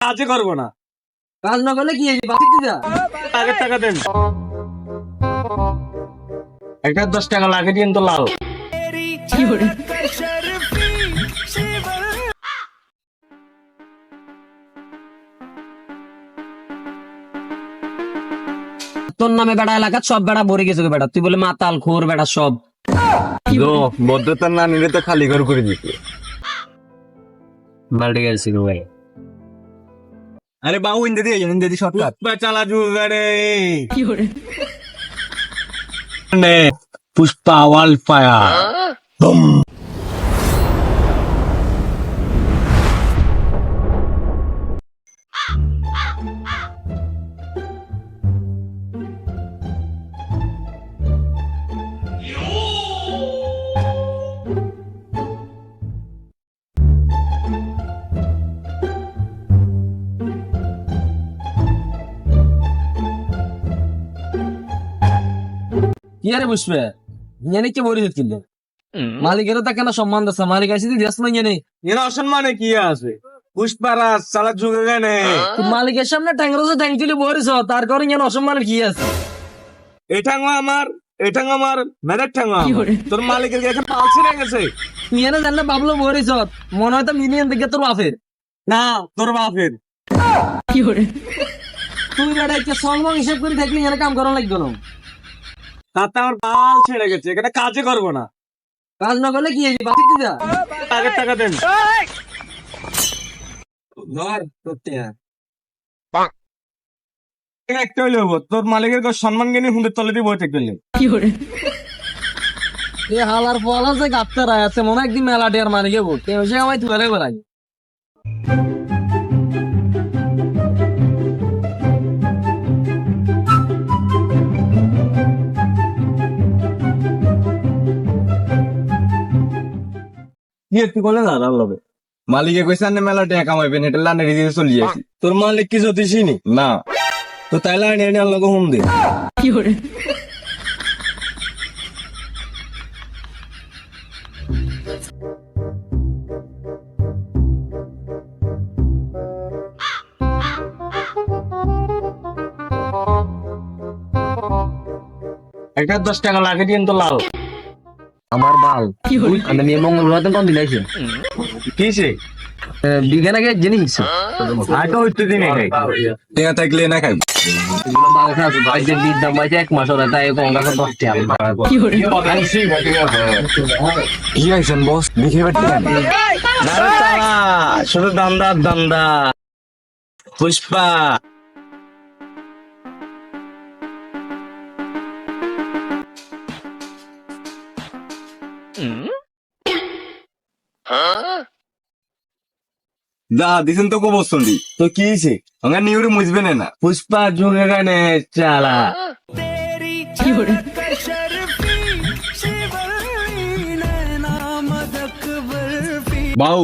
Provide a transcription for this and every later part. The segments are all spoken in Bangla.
কাজে করবো না। কাজ না করলে কি হয়েছে? বাকি যা আগের টাকা দেন, একটা 10 টাকা লাগে দিন তো লাল। তোর নামে বেড়া এলাকার সব বেড়া ভরে গেছে বেড়া, তুই বলে মাতাল খোর বেড়া সব। ভদ্রতার না নিলে তো খালি ঘর করে দিতে। বাল্টি গেছি ভাই। আরে বাবু ইন্দে দি শর্টকাট চালা জুগাড়ে পুষ্পা ওয়াল ফায়ার। কি আরে বুঝবে জানি কি বলি কিনলে মালিকেরও তা কেন সম্মান দিচ্ছে, মালিক আসি দিস না জানি এরা অসম্মানে কি আছে? পুষ্পারাজ চালা জুগাড়ে মালিকের সামনে ট্যাংরোজে ট্যাং তুলে বরিস, তার কারণে যেন অসম্মানের কি আছে? এটা আমার মেরের ঠাঙ্গা। তোর মালিকের এখন পাল ছিঁড়ে গেছে। তুই এনে জানলে বাবলো বরিস, মনে হয় তো মিলিয়ন দিকে তোর বাপের না তোর বাপের। তুই বেড়া একটা সংবাদ হিসাব করে থাকলি এনে কাম করা লাগবে না। তাতে আমার পাল ছেড়ে গেছে, এখানে কাজে করবো না। কাজ না করলে কি হয়েছে? বাকি যা আগের টাকা দেন, ধর করতে একটা হইলে হবো। তোর মালিকের সম্মান জ্ঞানী হুন্ডের তলে দিয়ে বই থাকবে। এ হালার ফল আছে গাপ্তার আছে মনে হয় একদিন মেলা ডেয়ার মালিকে বলতে সে আমায় তুলে বেড়াই। কি একটু করলে না রাম লবে মালিকে কইছে আনে মেলা টাকা কামাইবেন, এটা লানে রিদিতে চলে যাইছি। তোর মালিক কি জ্যোতিষিনী না তো তাই লাইনে এনে আল্লাহ হুম দে। একটা 10 টাকা লাগে দিন তো লাল। আমার বাল আমি নিয়ে মঙ্গলবার কোন দিন আইছে কিসে বিজ্ঞান আগে জিনিস আটো হইতে দিনে খাই টেকা থাকলে না খাই। এক মাস ওরা তাই কি আইছেন বস দেখে বেটি শুধু দান্দা পুষ্পা। দা দিছেন তো কবস্তন্ডি তো কি হইছে আমরা নিউরে মুজবে না পুষ্পা জুগে গানে চালা। বাউ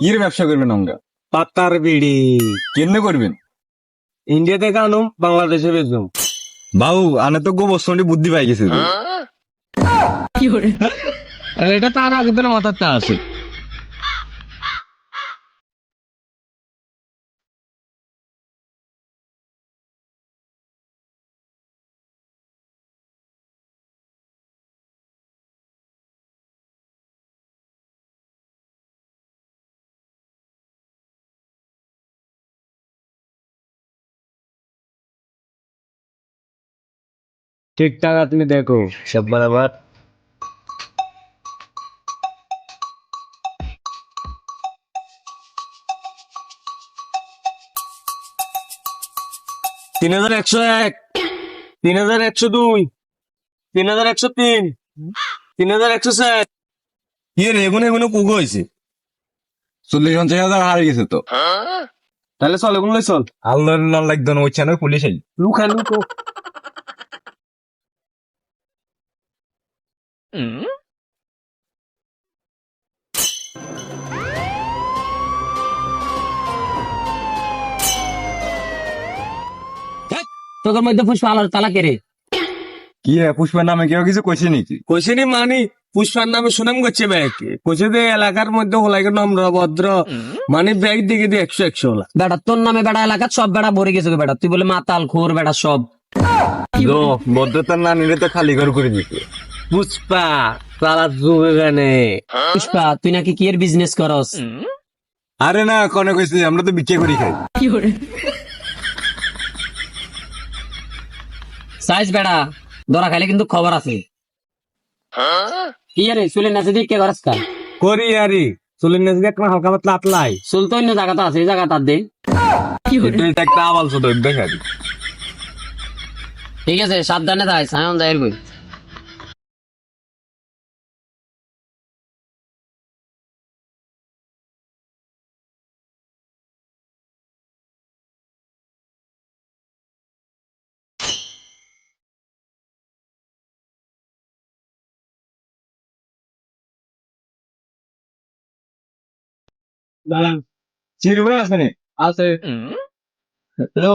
ইর ব্যবসা করবেন আমরা পাতার বিড়ি কেমনে করবেন? ইন্ডিয়া থেকে আনুম বাংলাদেশে বেচুম। বাউ আনে তো গোবস্তন্ডি বুদ্ধি পাই গেছে তো। এটা তার আগে তো মাথাটা আছে। ঠিকঠাক তুমি দেখো সব বরাবর। তিন 3101, 3102, 3103, 3104। ইয়ে রে এগুলো কুকো হয়েছে 40-50,000 হারিয়ে গেছে তো। তাহলে চল এগুলো চল আল্লাহ লাগতো না, ওই চ্যানেল পুলিশ আই লুকো। তোদের মধ্যে পুষ্পা আলার তালা কেড়ে কি হে পুষ্পার নামে কেউ কিছু কইছে নাকি? কইছিনি মানি পুষ্পার নামে সুনাম করছে ব্যাগ, কইছে যে এলাকার মধ্যে হলাইকে নম্র ভদ্র, মানে ব্যাগ দিকে দিয়ে 100 হলা। বেটা তোর নামে বেটা এলাকার সব বেটা ভরে গেছে গো বেটা, তুই বলে মাতাল খোর বেটা সব। ভদ্রতার না নিলে তো খালি ঘর করে দিতে। পুষ্পা তারা যুগে গানে পুষ্পা তুই নাকি কি এর বিজনেস করস? আরে না কনে কইছি আমরা তো বিক্রি করি খাই। সাইজ বেটা ধরা খাইলে কিন্তু খবর আছে। কি আরে চুলের নাচে দিয়ে কে করস কা? করি আরি চুলের নেজ একটা হালকা পাতলা আতলাই চুল তো অন্য জায়গাতে আছে, এই জায়গাটা দে। এটা একটা আবাল ছোট দেখাবি। ঠিক আছে সাবধানে থাক, সায়ন যাইর কই। চিরুবে আছে নি? আছে। হ্যালো,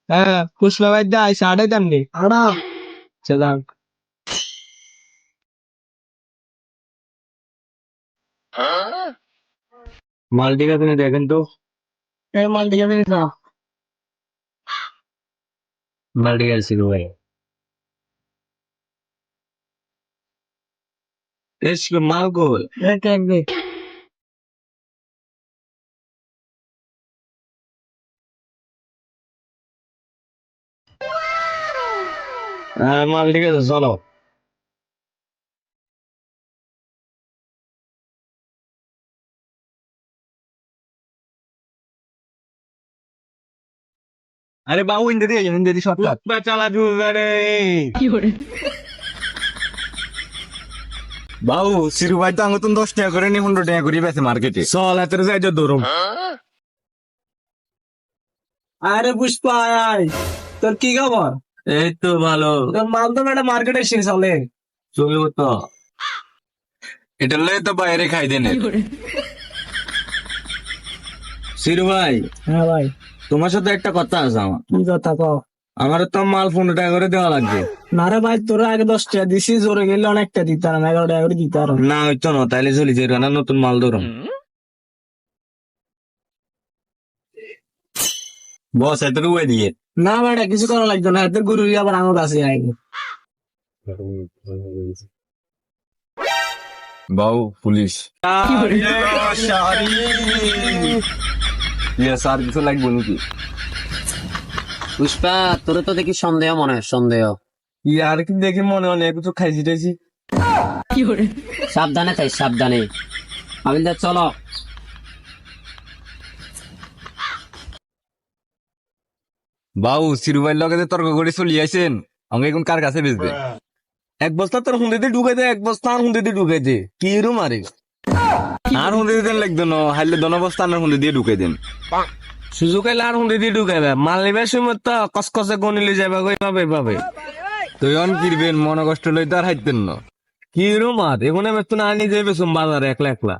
হ্যাঁ পুষ্পা ভাই দা আইসা আড়াই দাম নি আড়া চলাম মাল ঠিক আছে দেখেন তো, এই মাল দিয়ে দিন না মাল ঠিক আছে ভাই। এস মাল গোল এক এক দে মাল ঠিক আছে চলো। আরে বাবু ইন্দে দি শর্টকাট। পুষ্পা চালা যুগে বাবু চিরু ভাই তো আঙ্গুতুন 10 টাকা করে নি 15 টাকা করে বেচে মার্কেটে। চল এত যাই যে দৌড়ম। আরে পুষ্পা আয় তোর কি খবর? এই তো ভালো তোর মাল তো ম্যাডাম মার্কেটে শেষ হলে চলবো তো। এটা লয়ে তো বাইরে খাই দেনে। সিরু ভাই হ্যাঁ ভাই তোমার সাথে একটা কথা আছে আমার। কি কথা কও? আমার তো মাল 15 টাকা করে দেওয়া লাগবে। না রে ভাই তোরা আগে 10 টাকা দিছি, জোরে গেলে অনেকটা দিতাম, 11 টাকা করে দিতাম। না হইতো না, তাইলে চলি যাই না, নতুন মাল ধরুন। বস এত রুয়ে দিয়ে। না বেটা কিছু করা লাগতো না, এত গুরু আবার আমার কাছে আগে বাবু পুলিশ। ইয়ে স্যার কিছু লাগবে নাকি? পুষ্পা তোরে তো দেখি সন্দেহ মনে হয়, সন্দেহ। ইয়ার কি দেখি মনে হয় কিছু খাইছি টাইছি। সাবধানে থাক সাবধানে। আবিলদার চলো। বাবু চিরু ভাইয়ের লগে যে তর্ক করে চলি আইছেন, আমাকে এখন কার কাছে বেচবে? এক বস্তা তোর হুন্দি দিয়ে ঢুকে দে, এক বস্তা আর হুন্দি দিয়ে ঢুকে দে, কি রুম আরে। আর হুঁদে দিতেন লাগতো না, হাইলে দনবস্তা আর হুঁদে দিয়ে ঢুকে দেন। সুযোগ এলে আর হুন্দি দিয়ে ঢুকাবে, মাল নিবার সময় তো কসকসে গনিলে যাবে এভাবে এভাবে। তুই অন কিরবেন মনে কষ্ট লইতে আর হাইতেন না। কি রুম আর এখানে বেতন আনি যাবে বাজারে একলা একলা।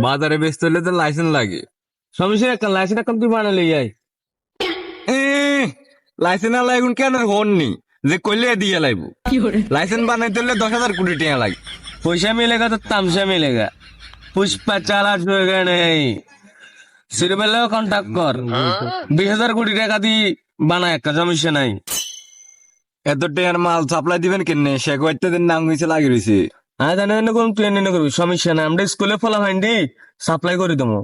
বাজারে বেচতে হলে তো লাইসেন্স লাগে। সমস্যা একটা লাইসেন্স এখন তুই বানালে যাই। লাইসেন্স আলা এখন কেন হননি যে কইলে দিয়ে লাইব। লাইসেন্স বানাইতে হলে 10,000 কোটি টাকা লাগে। पैसा मिलेगा तो तमसा मिलेगा। पुष्पा चाला जोगा नहीं सिरबेला कॉन्टैक्ट कर 20,000 কোটি টাকা দিয়ে বানায় একটা সমস্যা নাই। এত টাকার মাল সাপ্লাই দিবেন কেনে? সে কয়েকটা দিন নাম হয়েছে লাগি রয়েছে। হ্যাঁ জানে না কোন তুই এনে করবি, সমস্যা নাই, আমরা স্কুলে ফলা হয়নি সাপ্লাই করে দেবো।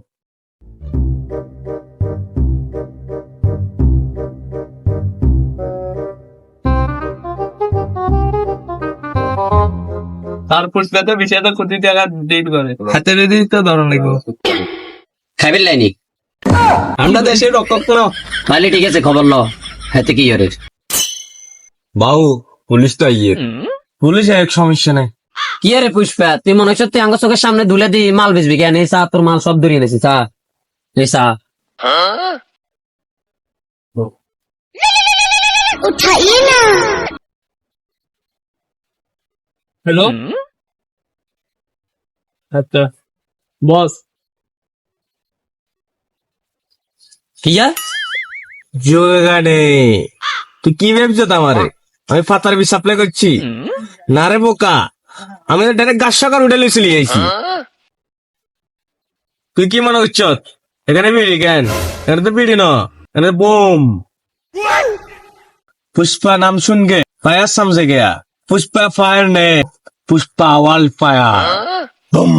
তার পুষ্পা তো 20,000 কোটি টাকা ডিল করে, হাতে রেডি তো ধরন লাগবে। খাইবেন লাইনি আমরা দেশের রক্ষক না। তাহলে ঠিক আছে খবর ল। হাতে কি করে? বাবু পুলিশ তো আইয়ে। পুলিশ এক সমস্যা নাই। কি আরে পুষ্পা তুই মনে হচ্ছে তুই আঙ্গ চোখের সামনে ধুলে দি মাল বেচবি কেন? এই চা তোর মাল সব ধরিয়ে এনেছি চা, এই চা। उठाइए ना। হ্যালো আচ্ছা বস কি আর যোগা নেই, তুই কি ভেবছ আমারে? আমি ফাতার বি সাপ্লাই করছি না রে বোকা, আমি তো ডাইরেক্ট গাছ সকার উঠে চলে আইছি। তুই কি মনে করছ এখানে বিড়ি কেন? এখানে তো বিড়ি না, এখানে বোম। पुष्पा नाम सुन के फायर समझ गया, पुष्पा फायर ने पुष्पा वाल फायर। बम।